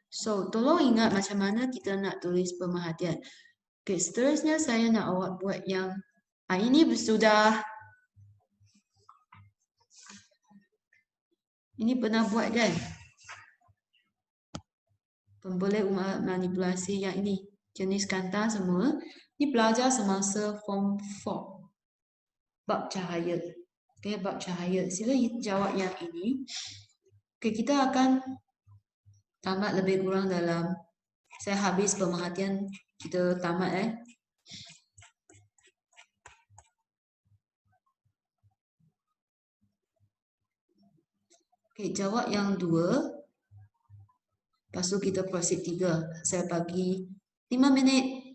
So, tolong ingat macam mana kita nak tulis pemerhatian. Okay, seterusnya saya nak awak buat yang ini sudah. Ini pernah buat kan? Pemboleh manipulasi yang ini. Jenis kanta semua. Ini belajar semasa form 4. Bab cahaya. Okay, bab cahaya. Sila jawab yang ini. Okay, kita akan tamat lebih kurang dalam. Saya habis pemerhatian. Kita tamat Okay, jawab yang 2. Lepas tu kita proceed 3. Saya bagi 5 minit.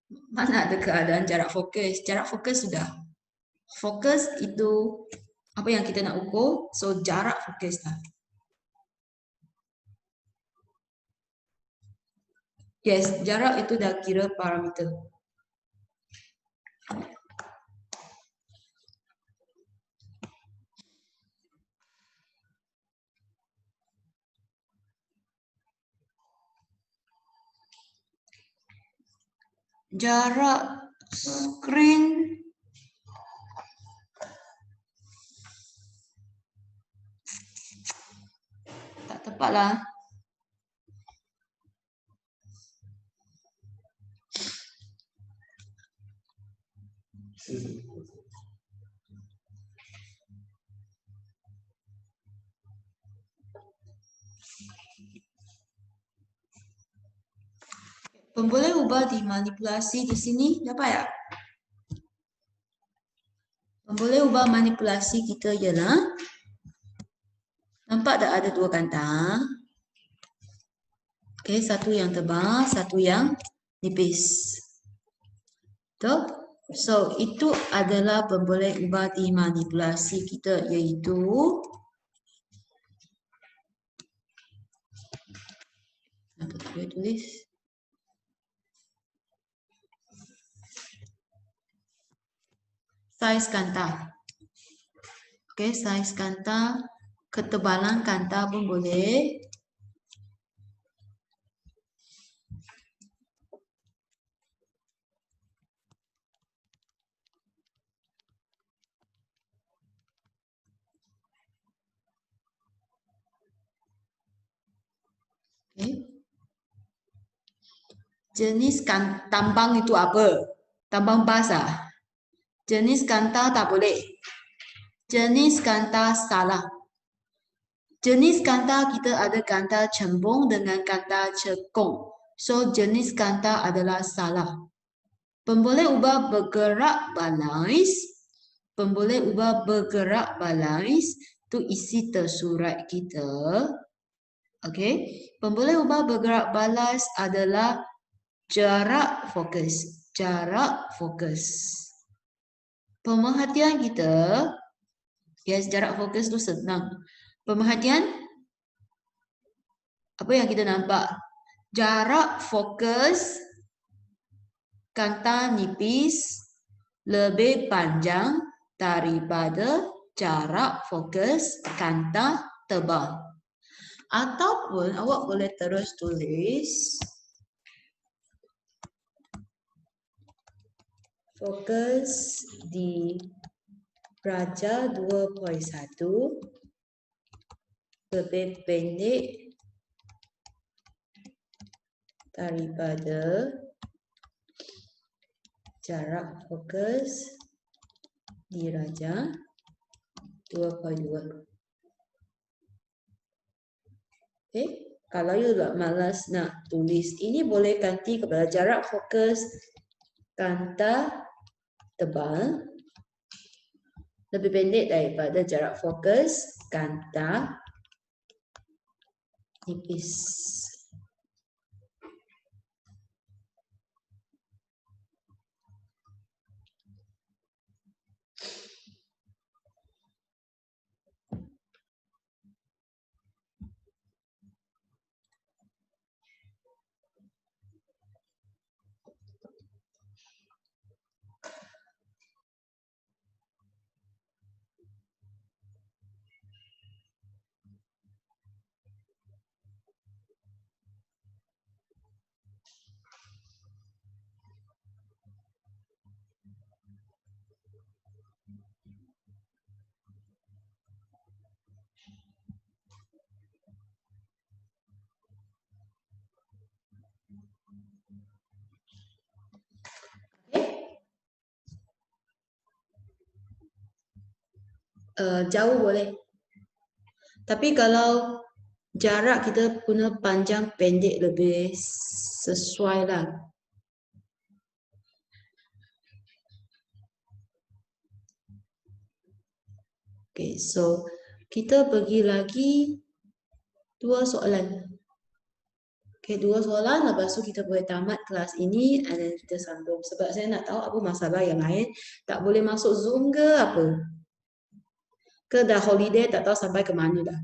Mana ada keadaan jarak fokus? Jarak fokus sudah. Fokus itu apa yang kita nak ukur, so jarak fokus lah. Yes, jarak itu dah kira parameter. Jarak screen tak tepat lah. Boleh ubah dimanipulasi di sini, dapat tak? Boleh ubah manipulasi kita ialah, nampak tak ada dua kantang? Okay, satu yang tebal, satu yang nipis. Betul? So, itu adalah pemboleh ubah dimanipulasi kita, iaitu apa tu dia tulis? Saiz kanta. Okay, saiz kanta, ketebalan kanta pun boleh. Okay. Jenis tambang itu apa? Tambang basah. Jenis kanta tak boleh. Jenis kanta salah. Jenis kanta kita ada kanta cembung dengan kanta cekung. So, jenis kanta adalah salah. Pemboleh ubah bergerak balais. Pemboleh ubah bergerak balais tu isi tersurat kita. Okey. Pemboleh ubah bergerak balais adalah jarak fokus. Jarak fokus. Pemerhatian kita, yes, jarak fokus tu senang. Pemerhatian, apa yang kita nampak? Jarak fokus kanta nipis lebih panjang daripada jarak fokus kanta tebal. Ataupun awak boleh terus tulis fokus di raja 2.1 lebih pendek daripada jarak fokus di raja 2.2. Okay. Kalau you tak malas nak tulis, ini boleh ganti kepada jarak fokus kanta tebal lebih pendek daripada jarak fokus kanta nipis. Jauh boleh. Tapi kalau jarak kita guna panjang pendek lebih sesuai lah. Okay, so kita pergi lagi dua soalan. Okay, 2 soalan, lepas tu kita boleh tamat kelas ini dan kita sambung. Sebab saya nak tahu apa masalah yang lain. Tak boleh masuk Zoom ke apa? Ke dah holiday tak tahu sampai ke mana dah.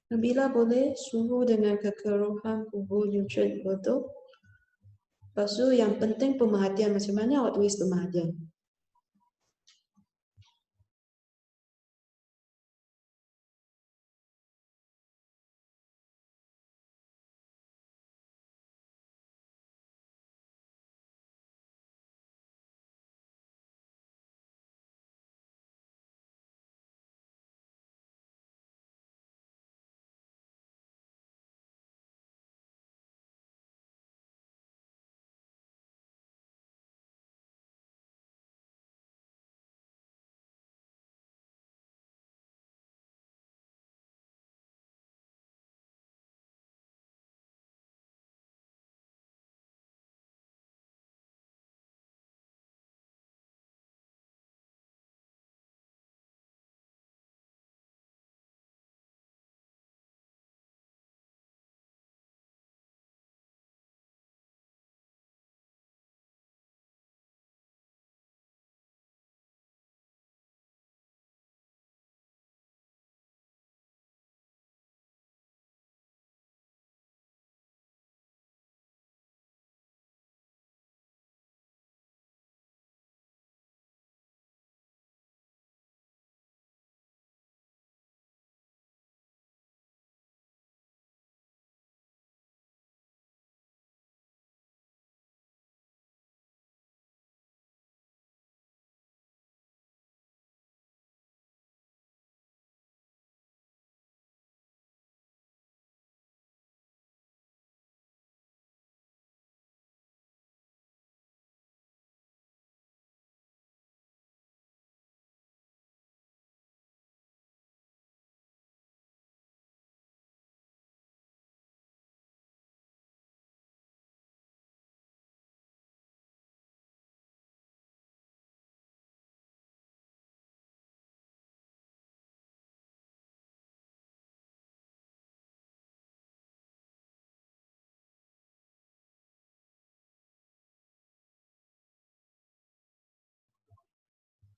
Nabila boleh suhu dengan kekeruhan kubur nutrien betul? Lepas tu yang penting pemerhatian, macam mana awak tulis pemerhatian?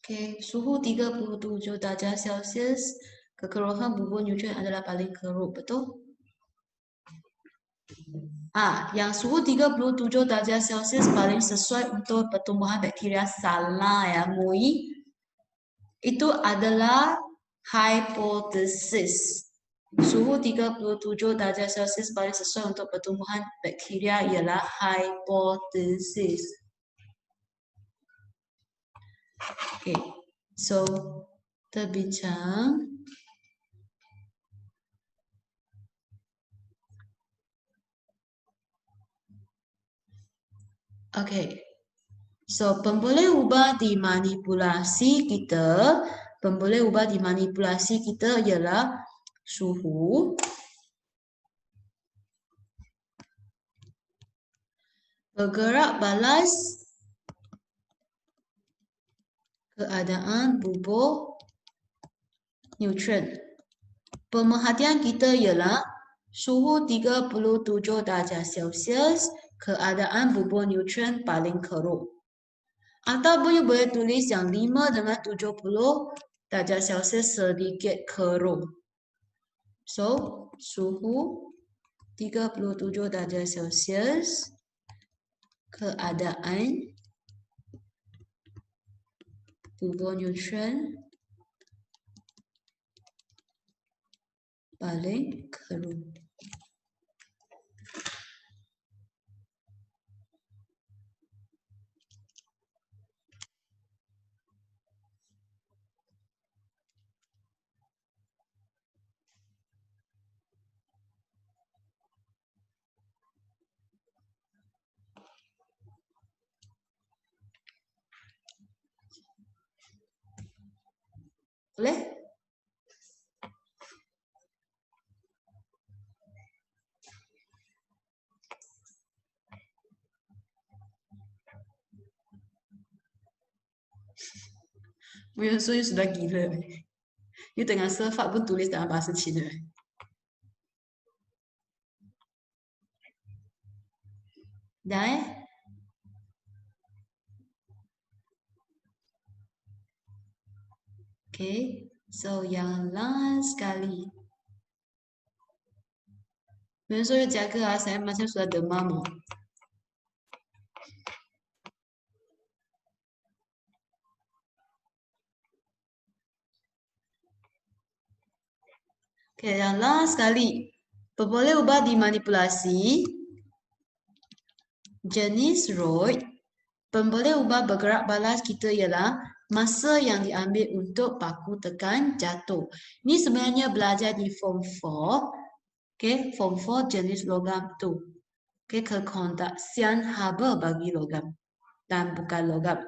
Okay, suhu 37 darjah Celsius, kekeruhan bubur nutrien adalah paling keruh, betul? Yang suhu 37 darjah Celsius paling sesuai untuk pertumbuhan bakteria, salah ya, Mui. Itu adalah hipotesis. Suhu 37 darjah Celsius paling sesuai untuk pertumbuhan bakteria ialah hipotesis. Okay, so kita bincang. Okay, so pemboleh ubah dimanipulasi kita ialah suhu, bergerak balas, keadaan bubur neutron. Pemerhatian kita ialah suhu 37 darjah Celsius, keadaan bubur neutron paling keruh. Ataupun you boleh tulis yang 5 dengan 70 darjah Celsius sedikit keruh. So, suhu 37 darjah Celsius, keadaan bubur neutron paling keruh. Boleh? So, you sudah gila. You tengah surf pun tulis dalam bahasa Cina. Dah Okay, so yang last sekali. So, you jaga saya macam sudah demam. Okay, yang last sekali. Boleh ubah dimanipulasi. Jenis rod. Boleh ubah bergerak balas kita ialah masa yang diambil untuk paku tekan jatuh. Ini sebenarnya belajar di form 4. Okay, form 4 jenis logam tu. Okay, kekondaksian haba bagi logam dan bukan logam.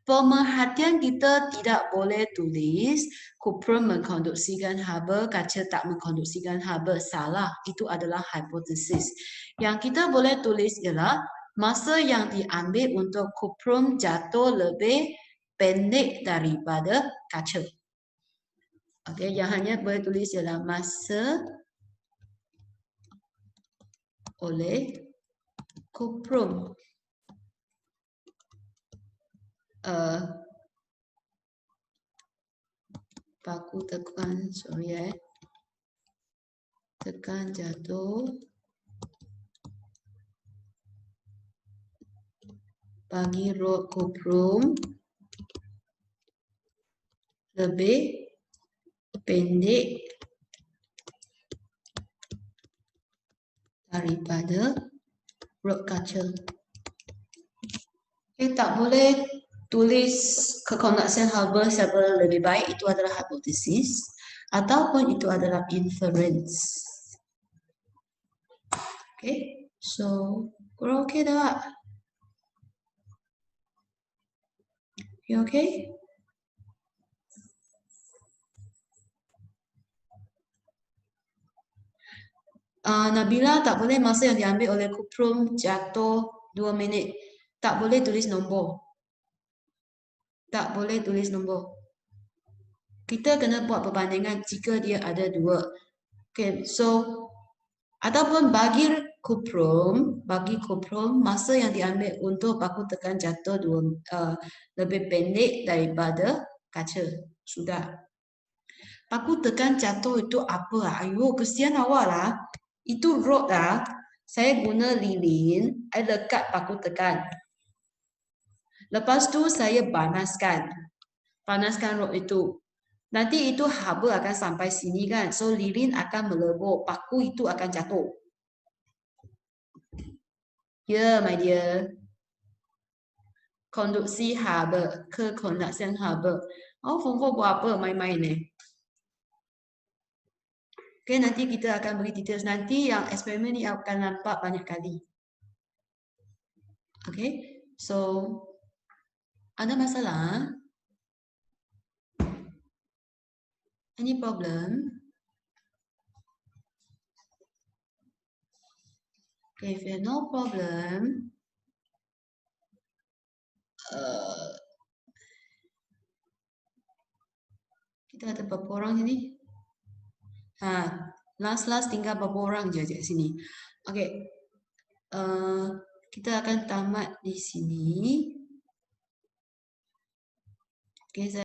Pemerhatian kita tidak boleh tulis kuprum mengkonduksikan haba, kaca tak mengkonduksikan haba. Salah, itu adalah hipotesis. Yang kita boleh tulis ialah masa yang diambil untuk kuprum jatuh lebih pendek daripada kaca. Okay, yang hanya boleh tulis ialah masa oleh kuprum paku tekan, tekan jatuh bagi rod kuprum lebih pendek daripada rod kaca. Okay, tak boleh tulis kekondaksian haba siapa lebih baik, itu adalah hipotesis ataupun itu adalah inference. Okay, so kurang okay tak? You okay? Nabila, tak boleh masa yang diambil oleh kuprum jatuh 2 minit. Tak boleh tulis nombor. Tak boleh tulis nombor. Kita kena buat perbandingan jika dia ada 2. Okay, so ataupun bagi kuprum masa yang diambil untuk paku tekan jatuh lebih pendek daripada kaca. Sudah. Paku tekan jatuh itu apa? Ayo, kesian awak lah. Itu rod lah. Saya guna lilin, saya lekat paku tekan. Lepas tu saya panaskan rod itu. Nanti itu haba akan sampai sini kan. So lilin akan melebur, paku itu akan jatuh. Ya, my dear. Konduksi haba, kekondaksian haba. Oh, form 4 buat apa main-main ni? Okay, nanti kita akan beri details. Nanti yang eksperimen ni akan nampak banyak kali. Okay, so ada masalah? Any problem? Okay, if you have no problem, kita ada berapa orang sini? Last tinggal berapa orang je kat sini. Okay, kita akan tamat di sini. Okay,